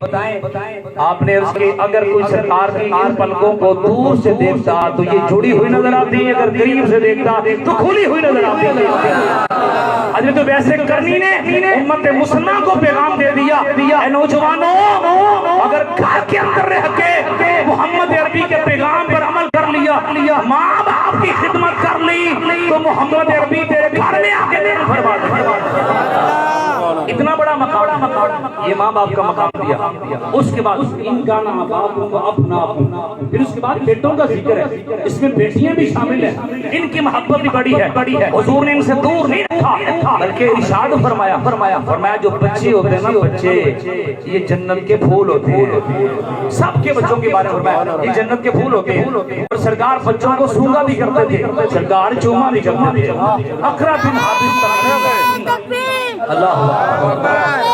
बताएं आपने उसके अगर कोई सरकार की इन पलकों को दूर से देखता तो ये जुड़ी हुई नजर आती है, अगर करीब से देखता तो खुली हुई नजर आती है। अरे तो वैसे करनी ने उम्मत मुसलमान को पैगाम दे दिया नौजवानों, अगर घर के अंदर रह के मोहम्मद अरबी के पैगाम पर अमल कर लिया, माँ बाप की खिदमत कर ली तो मोहम्मद अरबी तेरे घर में आके फरमाते। इतना बड़ा मकाम ये माँ बाप का मकाम दिया। उसके बाद इनका नाम अपना, फिर उसके बाद बेटों का जिक्र है, इसमें बेटियां भी शामिल है, इनकी मोहब्बत भी बड़ी है। हुजूर ने इनसे दूर नहीं रखा बल्कि इरशाद फरमाया जो बच्चे होते हैं ना, बच्चे ये जन्नत के फूल होते हैं। सबके बच्चों के बारे में फरमाया ये जन्नत के फूल होते हैं। और सरकार बच्चों को सूंगा भी करते थे, सरकार चूमा भी करते थे। अकरा बिन हाबिस अल्लाह